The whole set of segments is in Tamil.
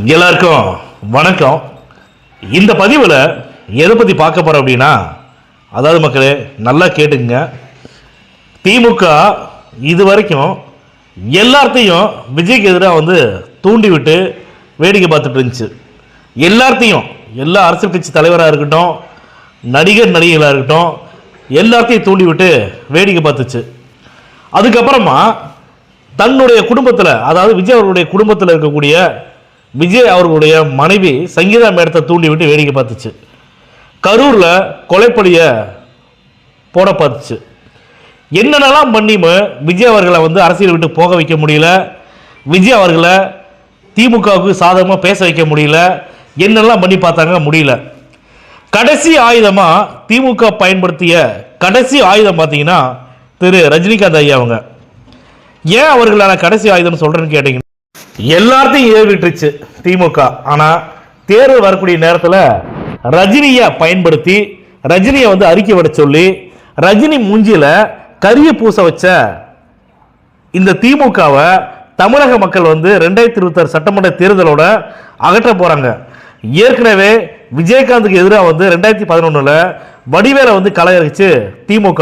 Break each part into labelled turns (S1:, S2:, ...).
S1: எல்லாருக்கும் வணக்கம். இந்த பதிவில் எதை பற்றி பார்க்க போகிறோம் அப்படின்னா, அதாவது மக்களே நல்லா கேட்டுங்க. திமுக இது வரைக்கும் எல்லாத்தையும் விஜய்க்கு எதிராக தூண்டி விட்டு வேடிக்கை பார்த்துட்டு இருந்துச்சு. எல்லாத்தையும், எல்லா அரசியல் கட்சி தலைவராக இருக்கட்டும், நடிகர்களாக இருக்கட்டும், எல்லாத்தையும் தூண்டி விட்டு வேடிக்கை பார்த்துச்சு. அதுக்கப்புறமா தன்னுடைய குடும்பத்தில், அதாவது விஜய் அவர்களுடைய குடும்பத்தில் இருக்கக்கூடிய விஜய் அவர்களுடைய மனைவி சங்கீதா மேடத்தை தூண்டி விட்டு வேடிக்கை பார்த்துச்சு. கரூரில் கொலைப்படியை போட பார்த்துச்சு. என்னென்னலாம் பண்ணியும் விஜய் அவர்களை அரசியல் விட்டு போக வைக்க முடியல. விஜய் அவர்களை திமுகவுக்கு சாதகமாக பேச வைக்க முடியல. என்னெல்லாம் பண்ணி பார்த்தாங்க, முடியல. கடைசி ஆயுதமாக திமுக பயன்படுத்திய கடைசி ஆயுதம் பார்த்தீங்கன்னா திரு ரஜினிகாந்த் ஐயா. அவங்க ஏன் அவர்களான கடைசி ஆயுதம்னு சொல்கிறேன்னு கேட்டீங்கன்னா, எல்லாத்தையும் ஏவிட்டுருச்சு திமுக. ஆனால் தேர்தல் வரக்கூடிய நேரத்தில் ரஜினியை பயன்படுத்தி ரஜினியை அறிக்கை விட சொல்லி ரஜினி மூஞ்சியில் கரிய பூச வச்ச இந்த திமுகவை தமிழக மக்கள் 2026 சட்டமன்ற தேர்தலோட அகற்ற போகிறாங்க. ஏற்கனவே விஜயகாந்துக்கு எதிராக 2011 வடிவேலை கலையரிச்சு திமுக.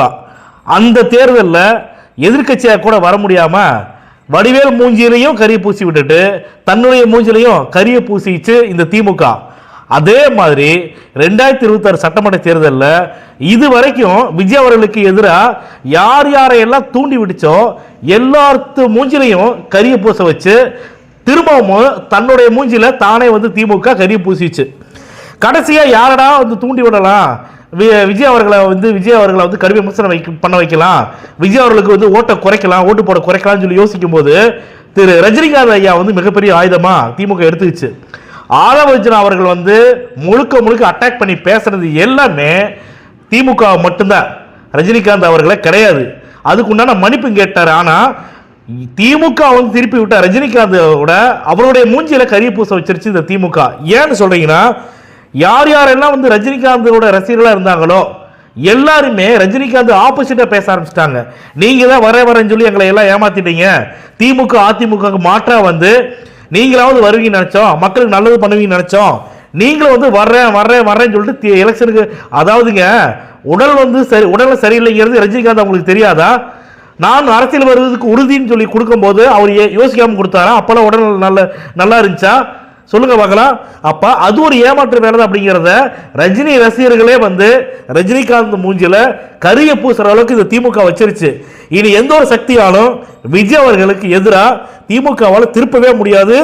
S1: அந்த தேர்தலில் எதிர்கட்சியாக கூட வர முடியாமல் வடிவேல் மூஞ்சிலையும் கரிய பூசி விட்டுட்டு தன்னுடைய மூஞ்சிலையும் கரிய பூசிச்சு இந்த திமுக. அதே மாதிரி 2026 சட்டமன்ற தேர்தலில் இது வரைக்கும் விஜய் அவர்களுக்கு எதிராக யார் யாரையெல்லாம் தூண்டி விட்டுச்சோ எல்லாத்து மூஞ்சிலையும் கரிய பூச வச்சு திரும்பவும் தன்னுடைய மூஞ்சில தானே திமுக கரிய பூசிச்சு. கடைசியாக யாரடா தூண்டி விடலாம், விஜய் அவர்களை கடுமை விமர்சனம் பண்ண வைக்கலாம், விஜய் அவர்களுக்கு ஓட்டை குறைக்கலாம், ஓட்டு போட குறைக்கலாம்னு சொல்லி யோசிக்கும் போது திரு ரஜினிகாந்த் ஐயா மிகப்பெரிய ஆயுதமா திமுக எடுத்துக்கிச்சு. ஆதவர்ஜுனா அவர்கள் முழுக்க முழுக்க அட்டாக் பண்ணி பேசுறது எல்லாமே திமுக மட்டும்தான், ரஜினிகாந்த் அவர்களை கிடையாது. அதுக்கு உண்டான மன்னிப்பு கேட்டார். ஆனா திமுக திருப்பி விட்ட ரஜினிகாந்தோட அவருடைய மூஞ்சியில கரிய பூச வச்சிருச்சு இந்த திமுக. ஏன்னு சொல்றீங்கன்னா, யார் யாரெல்லாம் ரஜினிகாந்தோட ரசிகர்களாக இருந்தாங்களோ எல்லாருமே ரஜினிகாந்த் ஆப்போசிட்டா பேச ஆரம்பிச்சிட்டாங்க. நீங்க தான் வரேன்னு சொல்லி எங்களை எல்லாம் ஏமாத்திட்டீங்க, திமுக அதிமுக மாற்றா நீங்களாவது வருவீங்கன்னு நினைச்சோம், மக்களுக்கு நல்லது பண்ணுவீங்கன்னு நினைச்சோம், நீங்களும் வர்றேன்னு சொல்லிட்டு எலெக்ஷனுக்கு, அதாவதுங்க உடல் சரியில்லைங்கிறது ரஜினிகாந்த் அவங்களுக்கு தெரியாதா? நான் அரசியல் வருவதற்கு உறுதின்னு சொல்லி கொடுக்கும்போது அவர் யோசிக்காம கொடுத்தாரா? அப்பெல்லாம் உடல் நல்லா இருந்துச்சா? சொல்லுங்க பார்க்கலாம். அப்ப அது ஒரு ஏமாற்று வேலை அப்படிங்கிறத ரஜினி ரசிகர்களே ரஜினிகாந்த் மூஞ்சில கரிய பூசுற அளவுக்கு இந்த திமுக வச்சிருச்சு. இனி எந்த ஒரு சக்தியாலும் விஜய் அவர்களுக்கு எதிராக திமுகவால் திருப்பவே முடியாது.